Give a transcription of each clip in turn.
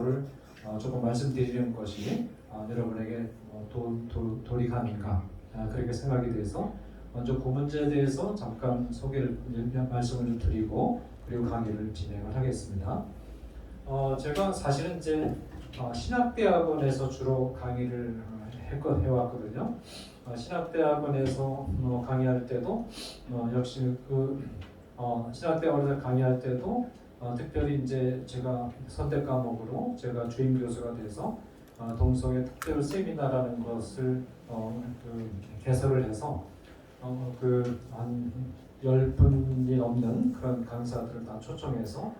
거를 조금 말씀드리는 것이 여러분에게 도리가 아닌가 그렇게 생각이 돼서 먼저 그 문제에 대해서 잠깐 말씀을 좀 드리고 그리고 강의를 진행을 하겠습니다. 제가 사실은 이제 신학대학원에서 주로 강의를 해왔거든요. 신학대학원에서 강의할 때도 역시 신학대학원에서 강의할 때도 특별히 이제 제가 선택 과목으로 제가 주임 교수가 돼서 동성애 특별 세미나라는 것을 개설을 해서 한 10분이 넘는 그런 강사들을 다 초청해서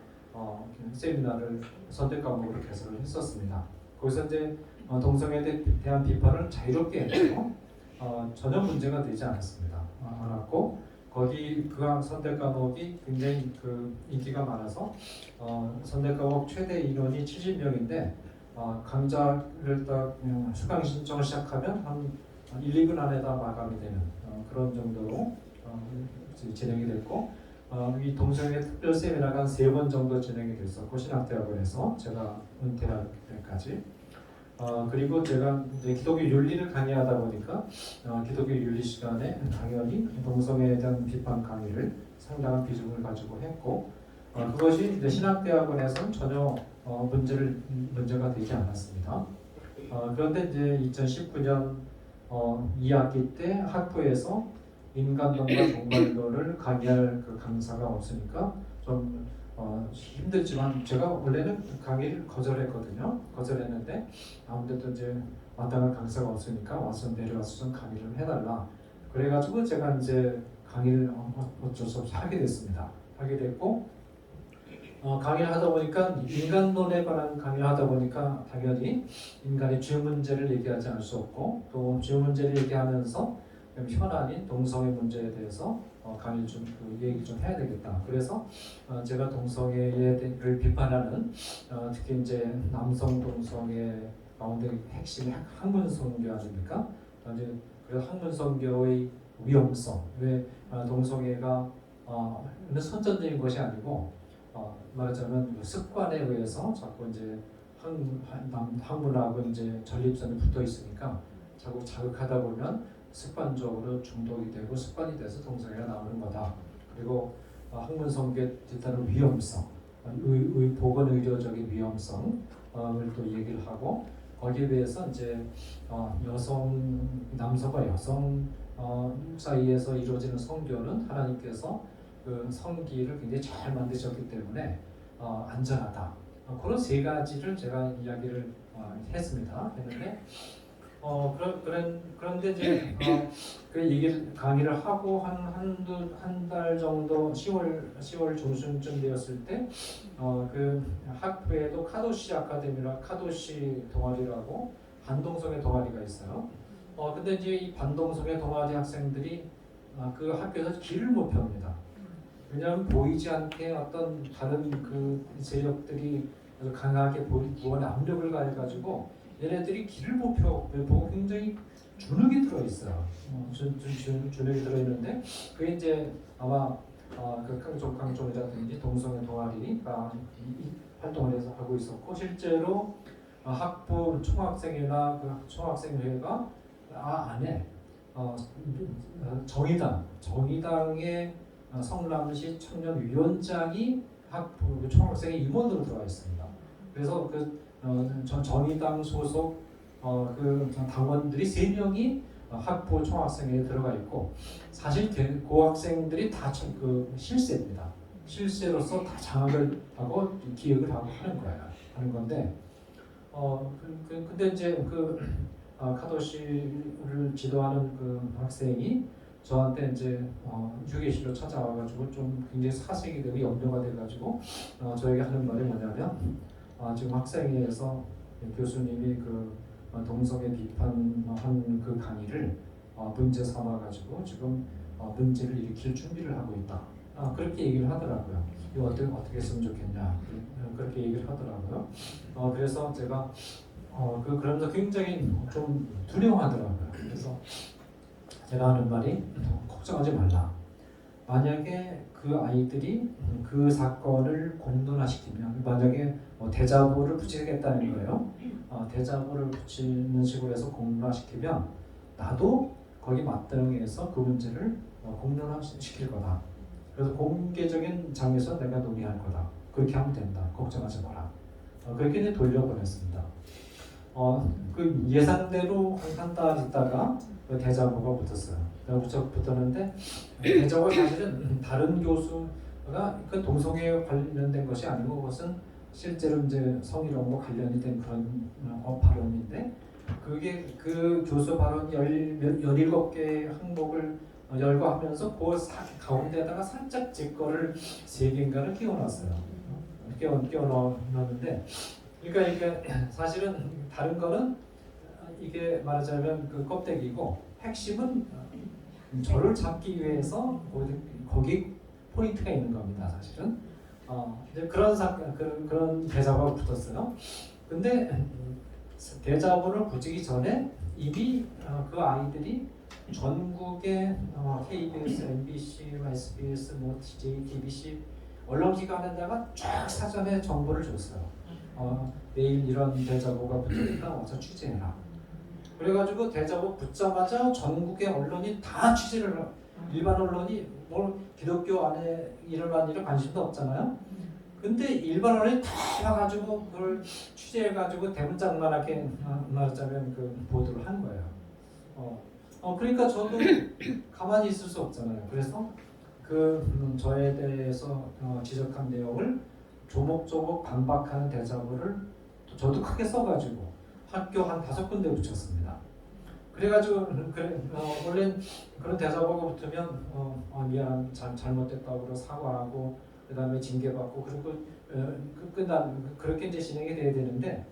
세미나를 선택 과목으로 개설을 했었습니다. 거기서 이제 동성애에 대한 비판을 자유롭게 했고 전혀 문제가 되지 않았고 거기 그 선택 과목이 굉장히 인기가 많아서 선택 과목 최대 인원이 70명인데 강좌를 딱 수강 신청을 시작하면 한 1, 2분 안에 다 마감이 되는 그런 정도로 진행이 됐고 이 동성애 특별 세미나가 한 3번 정도 진행이 됐었고 신학대학원에서 제가 은퇴할 때까지 그리고 제가 이제 기독교 윤리를 강의하다 보니까 기독교 윤리 시간에 당연히 동성애에 대한 비판 강의를 상당한 비중을 가지고 했고 그것이 이제 신학대학원에서는 전혀 문제가 되지 않았습니다. 그런데 이제 2019년 2학기 때 학부에서 인간론과 종말론을 강의할 강사가 없으니까 좀 힘들지만 제가 원래는 강의를 거절했는데 아무래도 이제 마땅한 강사가 없으니까 내려와서 좀 강의를 해달라. 그래가지고 제가 이제 강의를 어쩔 수 없이 하게 됐습니다. 하게 됐고 강의를 하다 보니까 인간론에 관한 강의를 하다 보니까 당연히 인간의 죄 문제를 얘기하지 않을 수 없고 또 죄 문제를 얘기하면서 현안인 동성애 문제에 대해서 강의를 좀 얘기 좀 해야 되겠다. 그래서 제가 동성애를 비판하는 특히 이제 남성 동성애 가운데 핵심이 학문성교 아닙니까? 이제 그래서 학문성교의 위험성, 왜 동성애가 선천적인 것이 아니고 말하자면 습관에 의해서 자꾸 이제 학문하고 이제 전립선이 붙어 있으니까 자꾸 자극하다 보면 습관적으로 중독이 되고 습관이 돼서 동성애가 나오는 거다. 그리고 학문성교에 뒤따른 위험성, 보건의료적인 위험성을 또 얘기를 하고 거기에 대해서 이제 남성과 여성 사이에서 이루어지는 성교는 하나님께서 그 성기를 굉장히 잘 만드셨기 때문에 안전하다. 그런 3가지를 제가 이야기를 했는데 그런데 이제 그 얘기를 강의를 하고 한 달 정도 10월 중순쯤 되었을 때 그 학부에도 카도시 아카데미라 카도시 동아리라고 반동성애 동아리가 있어요. 근데 이제 이 반동성애 동아리 학생들이 그 학교에서 길을 못 펴니다. 왜냐하면 보이지 않게 어떤 다른 그 세력들이 아주 강하게 무언의 압력을 가해가지고 얘네들이 길을 못 보고 굉장히 주눅이 들어있어요. 주눅이 들어있는데 그게 이제 아마 강종이라든지 동성애 동아리가 활동을 해서 하고 있었고 실제로 학부 총학생회나 그 총학생회가 안에 정의당의 성남시 청년위원장이 학부 총학생회 임원으로 들어와 있습니다. 그래서 정의당 소속 그 당원들이 3명이 학부 총학생회에 들어가 있고 사실 그 학생들이 다 실세입니다. 실세로서 다 장악을 하고 기획을 하고 하는 건데 근데 이제 카도시를 지도하는 그 학생이 저한테 이제 휴게실로 찾아와가지고 좀 굉장히 사색이 되고 염려가 돼가지고 저에게 하는 말이 뭐냐면 지금 학생회에서 교수님이 동성애 비판한 그 강의를 문제 삼아가지고 지금 문제를 일으킬 준비를 하고 있다. 그렇게 얘기를 하더라고요. 이거 어떻게 했으면 좋겠냐 그렇게 얘기를 하더라고요. 그래서 제가 그러면서 굉장히 좀 두려워하더라고요. 그래서 제가 하는 말이 걱정하지 말라. 만약에 그 아이들이 그 사건을 공론화시키면 만약에 대자보를 붙이겠다는 거예요. 대자보를 붙이는 식으로 해서 공론화시키면 나도 거기 맞대응해서 그 문제를 공론화시킬 거다. 그래서 공개적인 장에서 내가 논의할 거다. 그렇게 하면 된다. 걱정하지 마라. 그렇게 이제 돌려보냈습니다. 그 예상대로 한 달 있다가 그 대자보가 붙었어요. 붙었는데 대자보가 사실은 다른 교수가 그 동성애에 관련된 것이 아니고 그것은 실제로 이제 성희롱과 관련이 된 그런 발언인데 그게 그 교수 발언 17개의 항목을 열거하면서 그 가운데다가 살짝 제 거를 3개인가를 끼워놨어요. 끼워넣었는데 그러니까 이게 사실은 다른 거는 이게 말하자면 그 껍데기고 핵심은 저를 잡기 위해서 거기 포인트가 있는 겁니다. 사실은 이제 그런 대자보가 붙었어요. 근데 대자보를 붙이기 전에 이미 그 아이들이 전국의 KBS, MBC, SBS, JTBC 언론기관에다가 쫙 사전에 정보를 줬어요. 내일 이런 대자보가 붙으니까 와서 취재해라. 그래가지고 대자보 붙자마자 전국의 언론이 다 취재를 일반 언론이 기독교 안에 일어난 일에 관심도 없잖아요. 근데 일반 언론이 다 와가지고 그걸 취재해가지고 대문짝만하게 말하자면 그 보도를 한 거예요. 그러니까 저도 가만히 있을 수 없잖아요. 그래서 저에 대해서 지적한 내용을 조목조목 반박하는 대자보를 저도 크게 써가지고 학교 한 5군데 붙였습니다. 그래가지고 원래 그런 대자보가 붙으면 미안 잘못됐다고 그러고 사과하고 그다음에 징계받고 그리고 끝난 그렇게 이제 진행이 돼야 되는데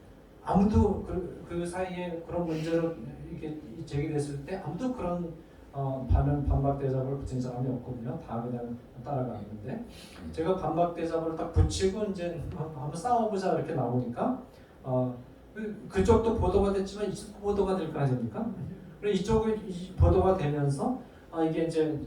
아무도 그 사이에 그런 문제로 이렇게 제기됐을 때 아무도 그런 반박 대자보를 붙인 사람이 없거든요. 다 그냥 따라가는데 제가 반박 대자보를 딱 붙이고 이제 한번 싸워보자 이렇게 나오니까 그쪽도 보도가 됐지만 이쪽도 보도가 될 거 아닙니까? 그리고 이쪽이 보도가 되면서 이게 이제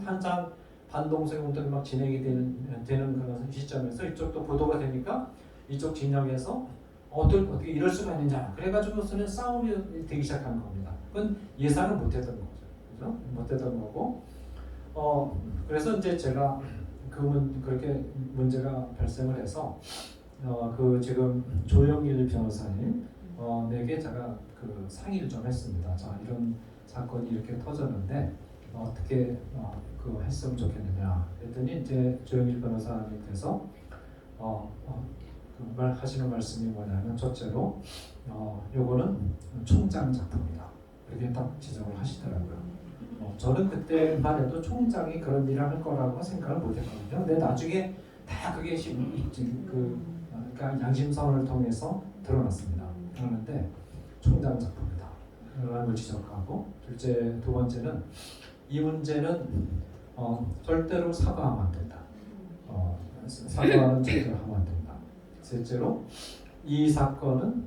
한창 반동성 운동이 막 진행이 되는 그런 시점에서 이쪽도 보도가 되니까 이쪽 진영에서 어떻게 이럴 수가 있느냐 그래가지고서는 싸움이 되기 시작한 겁니다. 그건 예상을 못했던 거죠. 그죠? 못했던 거고 그래서 이제 제가 그렇게 문제가 발생을 해서 지금 조영일 변호사님 내게 제가 상의를 좀 했습니다. 자 이런 사건이 이렇게 터졌는데 어떻게 했으면 좋겠느냐 그랬더니 이제 조영일 변호사님께서 하시는 말씀이 뭐냐면 첫째로 요거는 총장 작품이다 이렇게 딱 지적을 하시더라고요. 저는 그때만 해도 총장이 그런 일을 할 거라고 생각을 못했거든요. 근데 나중에 다 그게 그러니까 양심선언을 통해서 드러났습니다. 그러는데 총장 작품이다 라는 걸 지적하고 두 번째는 이 문제는 절대로 사과하면 안 된다. 사과는 절대로 하면 안 된다. 셋째로 이 사건은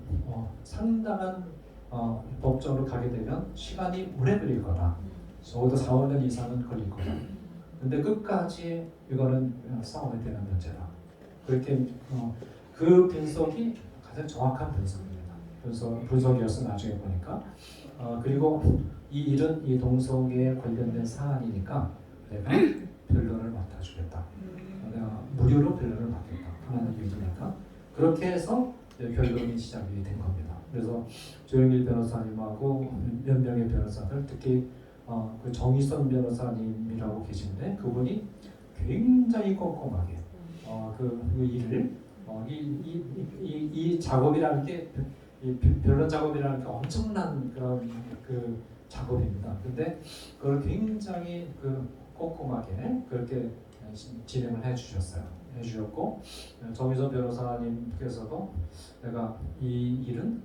상당한 법정으로 가게 되면 시간이 오래 걸릴 거다. 적어도 4, 5년 이상은 걸릴 거다. 근데 끝까지 이거는 싸워야 되는 문제다. 그렇게 그 분석이 가장 정확한 분석입니다. 분석이어서 나중에 보니까 그리고 이 일은 이 동성애에 관련된 사안이니까 내가 변론을 맡아주겠다. 내가 무료로 변론을 맡겠다. 하나는 일이니까 그렇게 해서 변론이 시작이 된 겁니다. 그래서 조영일 변호사님하고 몇 명의 변호사들 특히 그 정희선 변호사님이라고 계신데 그분이 굉장히 꼼꼼하게 그 일을 이 작업이라는 게 이 변론 작업이라는 게 엄청난 그런 그 작업입니다. 근데 그걸 굉장히 꼼꼼하게 그렇게 진행을 해주셨고 정희선 변호사님께서도 내가 이 일은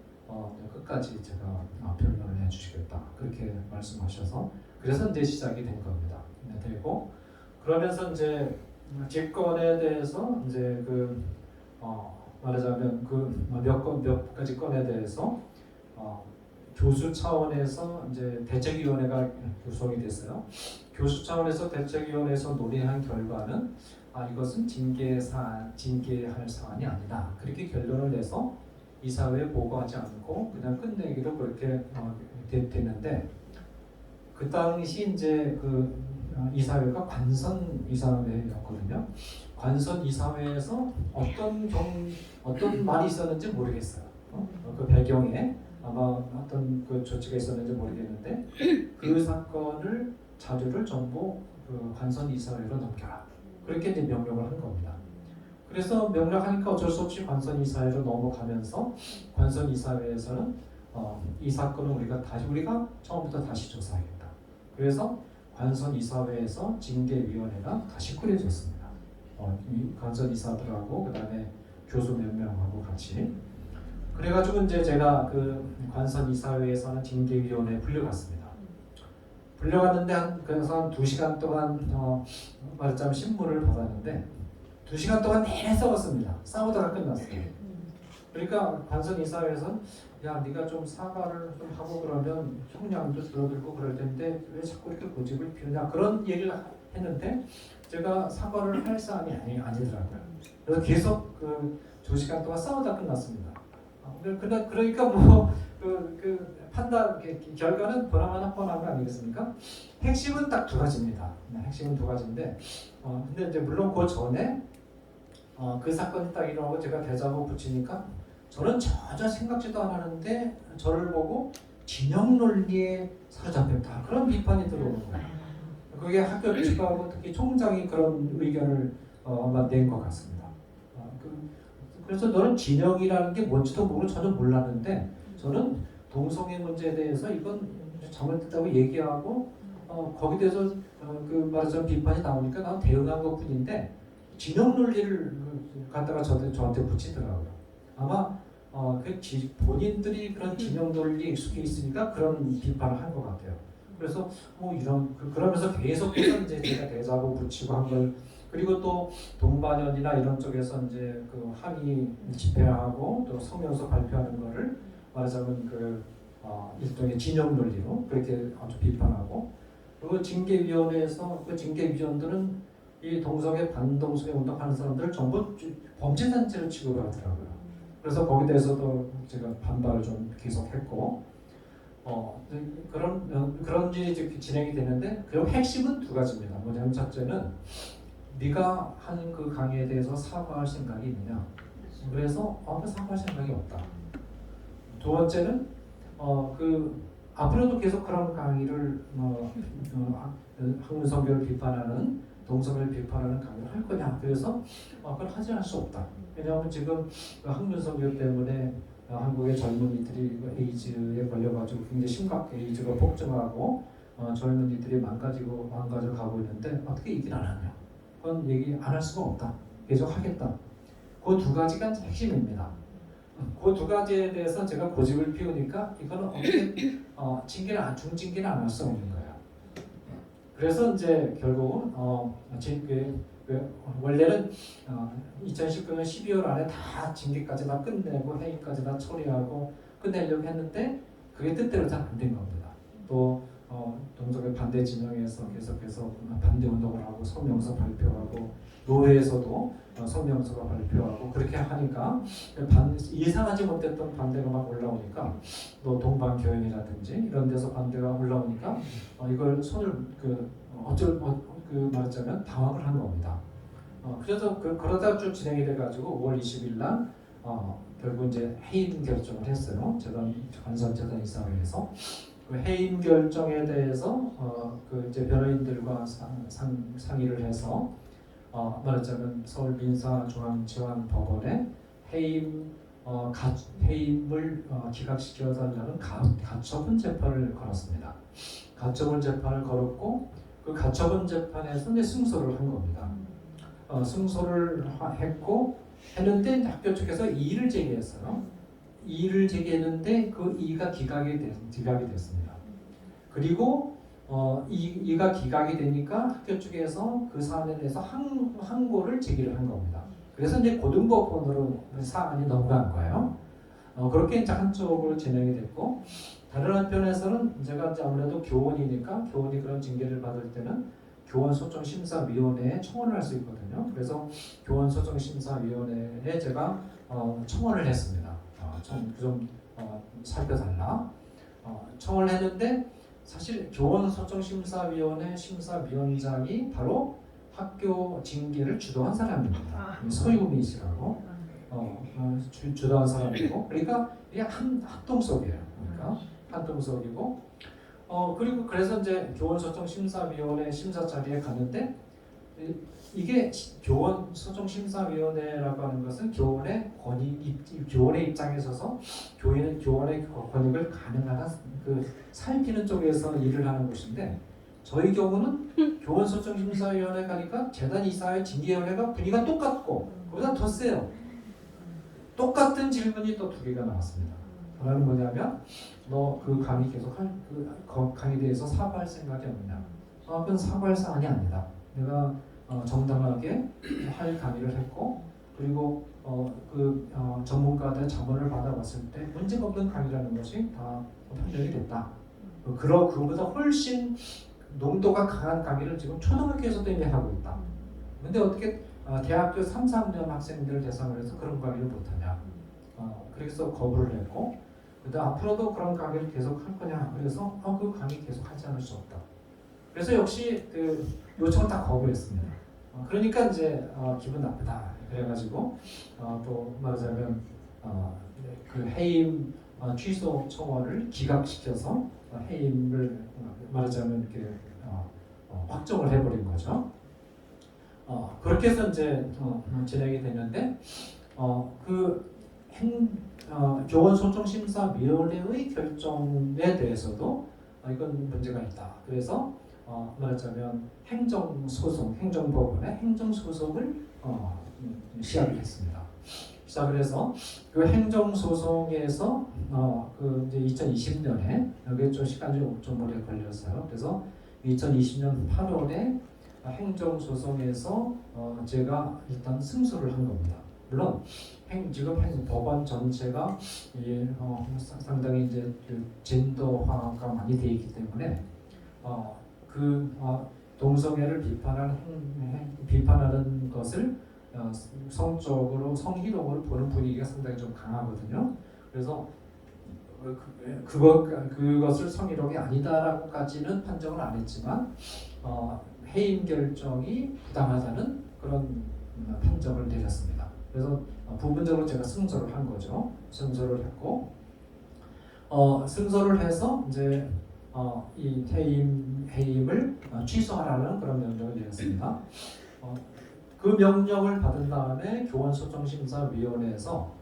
끝까지 제가 변론을 해주시겠다 그렇게 말씀하셔서 그래서 이제 시작이 된 겁니다. 되고 그러면서 이제 직권에 대해서 이제 말하자면 몇 가지 건에 대해서 교수 차원에서 이제 대책위원회가 구성이 됐어요. 교수 차원에서 대책위원회에서 논의한 결과는 이것은 징계할 사안이 아니다. 그렇게 결론을 내서 이사회에 보고하지 않고 그냥 끝내기로 그렇게 됐는데, 그 당시 이제 그 이사회가 관선 이사회였거든요. 관선 이사회에서 어떤 말이 있었는지 모르겠어요. 그 배경에 아마 어떤 그 조치가 있었는지 모르겠는데, 그 사건을 자료를 전부 그 관선 이사회로 넘겨라. 그렇게 이제 명령을 한 겁니다. 그래서 명령하니까 어쩔 수 없이 관선 이사회로 넘어가면서 관선 이사회에서는 이 사건은 우리가 처음부터 다시 조사하겠다. 그래서 관선 이사회에서 징계위원회가 다시 꾸려졌습니다. 이 관선 이사들하고 그다음에 교수 몇 명하고 같이. 그래가지고 이제 제가 그 관선 이사회에서는 징계위원회에 불려갔습니다. 불려갔는데 그래서 한 2시간 동안 말하자면 신문을 받았는데 2시간 동안 내내 싸웠습니다. 싸우다가 끝났어요. 그러니까 관선 이사회에서는 야, 네가 좀 사과를 좀 하고 그러면 형량도 줄어들고 그럴 텐데 왜 자꾸 이렇게 고집을 피우냐, 그런 얘기를 했는데 제가 사과를 할 사안이 아니더라고요. 그래서 계속 그 2시간 동안 싸우다 끝났습니다. 그러니까 판단 결과는 보나마나 뻔한 거 아니겠습니까? 핵심은 딱 2가지입니다. 핵심은 2가지인데, 근데 이제 물론 그 전에 그 사건이 딱 일어나고 제가 대자보 붙이니까 저는 전혀 생각지도 않았는데 저를 보고 진영 논리에 사로잡혔다, 그런 비판이 들어오는 거예요. 그게 학교 측하고 특히 총장이 그런 의견을 아마 낸 것 같습니다. 그래서 너는 진영이라는 게 뭔지도 모르고 전혀 몰랐는데, 저는 동성애 문제에 대해서 이건 잘못됐다고 얘기하고 거기에 대해서 그 말하자면 비판이 나오니까 난 대응한 것뿐인데 진영 논리를 갖다가 저한테 붙이더라고요. 아마 본인들이 그런 진영 논리에 익숙해 있으니까 그런 비판을 한 것 같아요. 그래서 그러면서 계속해서 이제 제가 대자보 붙이고 한 걸, 그리고 또 동반연이나 이런 쪽에서 이제 그 항의 집회하고 또 성명서 발표하는 거를 말하자면 일종의 진영 논리로 그렇게 아주 비판하고, 그리고 징계위원회에서 그 징계위원들은 이 동성애 반동성애 운동하는 사람들을 전부 범죄단체로 취급을 하더라고요. 그래서 거기에 대해서도 제가 반발을 좀 계속했고, 그런 일이 진행이 되는데, 그 핵심은 2가지입니다. 뭐냐면 첫째는 네가 하는 그 강의에 대해서 사과할 생각이 있느냐. 그래서 사과할 생각이 없다. 2번째는 앞으로도 계속 그런 강의를 학문성교를 비판하는, 동성애를 비판하는 강의를 할 거냐. 그래서 그걸 하지 않을 수 없다. 왜냐하면 지금 학문성교 때문에 한국의 젊은이들이 에이즈에 걸려가지고 굉장히 심각하게 에이즈가 폭증하고 젊은이들이 망가져 가고 있는데 어떻게 얘기를 안 하냐. 그건 얘기 안 할 수가 없다. 계속 하겠다. 그 2가지가 핵심입니다. 그 2가지에 대해서 제가 고집을 피우니까 이거는 어떻게 중징계는 안 할 수 없는 거예요. 그래서 이제 결국은 원래는 2019년 12월 안에 다 징계까지 다 끝내고 회의까지 다 처리하고 끝내려고 했는데 그게 뜻대로 잘 안 된 겁니다. 또 동성애 반대 진영에서 계속해서 반대 운동을 하고 성명서 발표하고, 노회에서도 성명서가 발표하고, 그렇게 하니까 예상하지 못했던 반대가 막 올라오니까, 또 동반교연이라든지 이런 데서 반대가 올라오니까 이걸 손을 말하자면 당황을 한 겁니다. 그래서 그러다 쭉 진행이 돼가지고 5월 20일 날 결국 이제 해임 결정을 했어요. 관선재단 이사회에서. 그 해임 결정에 대해서 이제 변호인들과 상의를 해서 말하자면 서울 민사중앙지원법원에 해임을 기각시켜 달라는 가처분 재판을 걸었습니다. 가처분 재판을 걸었고, 그 가처분 재판에서 이제 승소를 한 겁니다. 승소를 했는데 학교 측에서 이의를 제기했어요. 이의를 제기했는데 그 이의가 기각이 됐습니다. 그리고 이의가 기각이 되니까 학교 측에서 그 사안에 대해서 항고를 제기를 한 겁니다. 그래서 이제 고등법원으로 사안이 넘어간 거예요. 그렇게 이제 한쪽으로 진행이 됐고, 다른 한편에서는 제가 이제 아무래도 교원이니까 교원이 그런 징계를 받을 때는 교원소정심사위원회에 청원을 할 수 있거든요. 그래서 교원소정심사위원회에 제가 청원을 했습니다. 좀 살펴달라. 청원을 했는데 사실 교원소정심사위원회 심사위원장이 바로 학교 징계를 주도한 사람입니다. 소유미 씨라고 주도한 사람이고, 그러니까 이게 한동석이에요. 그러니까 한동석이고, 그리고 그래서 이제 교원소정심사위원회 심사 자리에 갔는데, 이게 교원소정심사위원회라고 하는 것은 교원의 교원의 입장에 서서 교원의 권익을 가능하다 살피는 쪽에서 일을 하는 곳인데, 저희 경우는 교원소정심사위원회 가니까 재단 이사회 징계위원회가 분위기가 똑같고 그보다 더 세요. 똑같은 질문이 또 2개가 나왔습니다. 하나는 뭐냐면, 너 그 강의 계속 그 강의에 대해서 사과할 생각이 없냐? 그건 사과할 사안이 아니다. 내가 정당하게 할 강의를 했고, 그리고 전문가들 자문을 받아봤을 때 문제가 없는 강의라는 것이 다 판명이 됐다. 그거보다 훨씬 농도가 강한 강의를 지금 초등학교에서도 이미 하고 있다. 근데 어떻게 대학교 3, 4학년 학생들을 대상으로 해서 그런 강의를 못하냐? 그래서 거부를 했고, 근데 앞으로도 그런 강의를 계속 할 거냐? 그래서 그 강의 계속 하지 않을 수 없다. 그래서 역시 그 요청을 다 거부했습니다. 그러니까 이제 기분 나쁘다. 그래가지고 또 말하자면 그 해임 취소 청원을 기각시켜서 해임을 말하자면 이렇게 확정을 해버린 거죠. 그렇게 해서 이제 진행이 됐는데, 교원소정심사위원회의 결정에 대해서도 이건 문제가 있다. 그래서 말하자면 행정소송, 행정법원의 행정소송을 시작을 했습니다. 시작을 해서 그 행정소송에서 이제 2020년에 여기 좀 시간이 좀 오래 걸렸어요. 그래서 2020년 8월에 행정소송에서 제가 일단 승소를 한 겁니다. 물론 지금 법원 전체가 상당히 이제 그 젠더화가 많이 되어 있기 때문에 동성애를 비판하는 것을 성적으로 성희롱으로 보는 분위기가 상당히 좀 강하거든요. 그래서 그것을 성희롱이 아니다라고까지는 판정을 안 했지만 해임 결정이 부당하다는 그런 판정을 내렸습니다. 그래서 부분적으로 제가 승소를 한 거죠. 승소를 했고, 승소를 해서 이제 이 해임을 취소하라는 그런 명령을 내렸습니다. 그 명령을 받은 다음에 교원소정심사위원회에서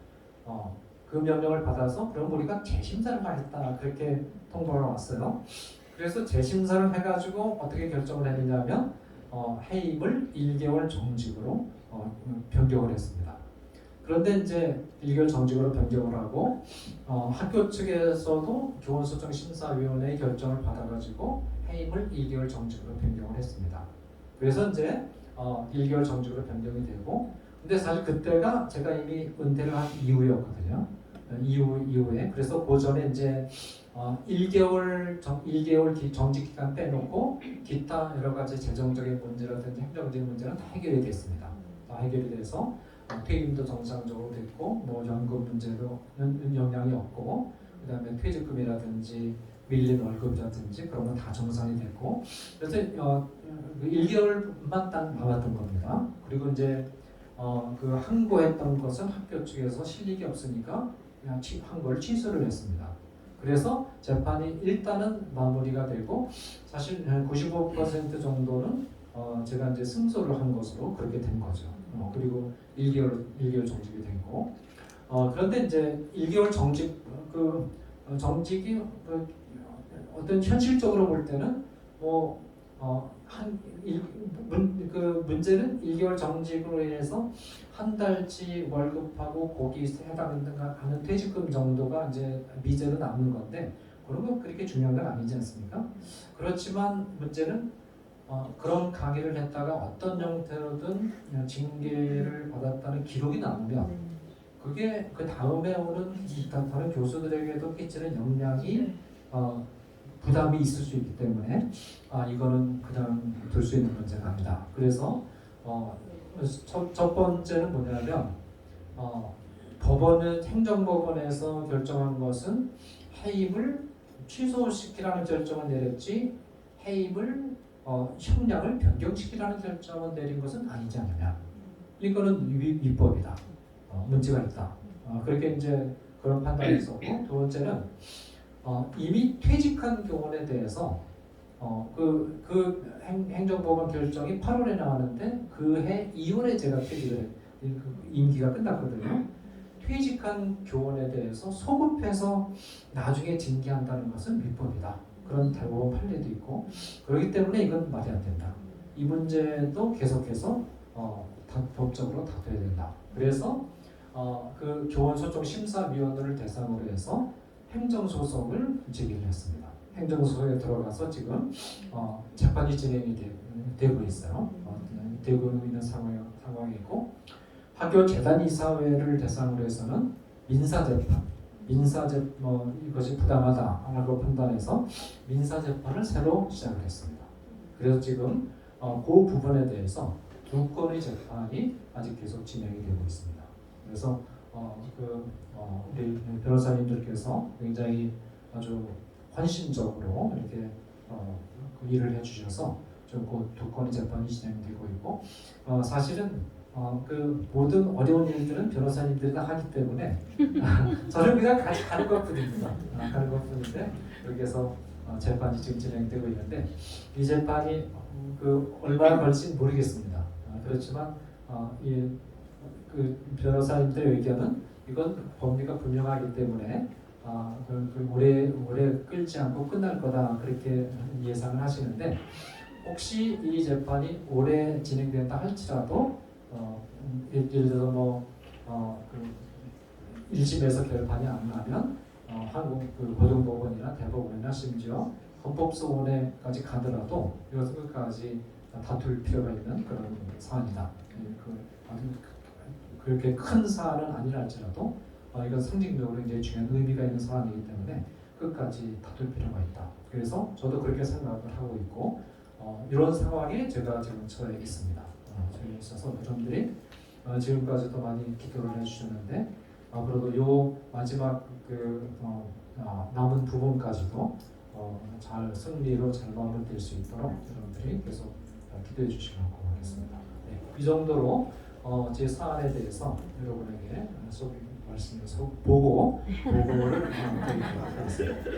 그 명령을 받아서 그럼 우리가 재심사를 하겠다, 그렇게 통보가 왔어요. 그래서 재심사를 해가지고 어떻게 결정을 했느냐면 해임을 1개월 정직으로 변경을 했습니다. 그런데 이제 1개월 정직으로 변경을 하고 학교 측에서도 교원소정심사위원회의 결정을 받아가지고 해임을 1개월 정직으로 변경을 했습니다. 그래서 이제 1개월 정직으로 변경이 되고, 근데 사실 그때가 제가 이미 은퇴를 한 이후였거든요. 이후에 그래서 그 전에 이제 1개월 정직 기간 빼놓고 기타 여러 가지 재정적인 문제라든지 행정적인 문제는 다 해결이 됐습니다. 다 해결이 돼서 퇴임도 정상적으로 됐고, 뭐 연금 문제도 영향이 없고, 그다음에 퇴직금이라든지 밀린 월급이라든지 그런 건 다 정상이 됐고, 그래서 1개월만 딱 남았던 겁니다. 그리고 이제 그 항고했던 것은 학교 측에서 실익이 없으니까 그냥 항고를 취소를 했습니다. 그래서 재판이 일단은 마무리가 되고, 사실 한 95% 정도는 제가 이제 승소를 한 것으로 그렇게 된 거죠. 그리고 1개월 정직이 됐고, 그런데 이제 1개월 정직이 어떤 현실적으로 볼 때는 문제는 1개월 정직으로 인해서 한 달치 월급하고 거기에 해당하는 퇴직금 정도가 이제 미제로 남는 건데, 그런 건 그렇게 중요한 건 아니지 않습니까? 그렇지만 문제는 그런 강의를 했다가 어떤 형태로든 징계를 받았다는 기록이 남으면 그게 그 다음에 오는 다른 교수들에게도 끼치는 영향이 부담이 있을 수 있기 때문에 이거는 그냥 둘 수 있는 문제가 아니다. 그래서 첫 번째는 뭐냐면 법원은 행정법원에서 결정한 것은 해임을 취소시키라는 결정을 내렸지 해임을 형량을 변경시키라는 결정을 내린 것은 아니지 않느냐. 이거는 위법이다. 문제가 있다. 그렇게 이제 그런 판단이 있었고 두 번째는 이미 퇴직한 교원에 대해서 그 행정법원 결정이 8월에 나왔는데 그해 2월에 제가 퇴직을 임기가 끝났거든요. 퇴직한 교원에 대해서 소급해서 나중에 징계한다는 것은 위법이다. 그런 대법원 판례도 있고 그렇기 때문에 이건 말이 안 된다. 이 문제도 계속해서 법적으로 다퉈야 된다. 그래서 그 교원소송심사위원회를 대상으로 해서 행정소송을 제기를 했습니다. 행정소송에 들어가서 지금 재판이 진행이 되고 있어요. 되고 있는 상황이고 학교 재단 이사회를 대상으로 해서는 민사재판, 이것이 부당하다라고 판단해서 민사재판을 새로 시작을 했습니다. 그래서 지금 그 부분에 대해서 두 건의 재판이 아직 계속 진행이 되고 있습니다. 그래서 우리 변호사님들께서 굉장히 아주 헌신적으로 이렇게 그 일을 해주셔서 좀 그 두 건의 재판이 진행되고 있고 사실은 그 모든 어려운 일들은 변호사님들이 다 하기 때문에 저는 그냥 같이 가는 것뿐입니다. 가는 것뿐인데 이렇게 해서 재판이 지금 진행되고 있는데 이 재판이 얼마나 걸릴지 모르겠습니다. 그렇지만 그 변호사님들의 의견은 이건 법리가 분명하기 때문에 오래 끌지 않고 끝날 거다 그렇게 예상을 하시는데 혹시 이 재판이 오래 진행된다 할지라도 예를 들어서 그 1심에서 결판이 안 나면 한국 그 고등법원이나 대법원이나 심지어 헌법소원에까지 가더라도 이것은 끝까지 다툴 필요가 있는 그런 사안이다. 그렇게 큰 사안은 아니라 할지라도 이건 상징적으로 굉장히 중요한 의미가 있는 사안이기 때문에 끝까지 다툴 필요가 있다. 그래서 저도 그렇게 생각을 하고 있고 이런 상황에 제가 지금 처해 있습니다. 저에 있어서 여러분들이 지금까지도 많이 기도를 해주셨는데 앞으로도 요 마지막 남은 부분까지도 잘 승리로 잘 마무리될 수 있도록 여러분들이 계속 기도해 주시면 고맙겠습니다. 네, 이 정도로 제 사안에 대해서 여러분에게 말씀을 보고를 드리도록 하겠습니다.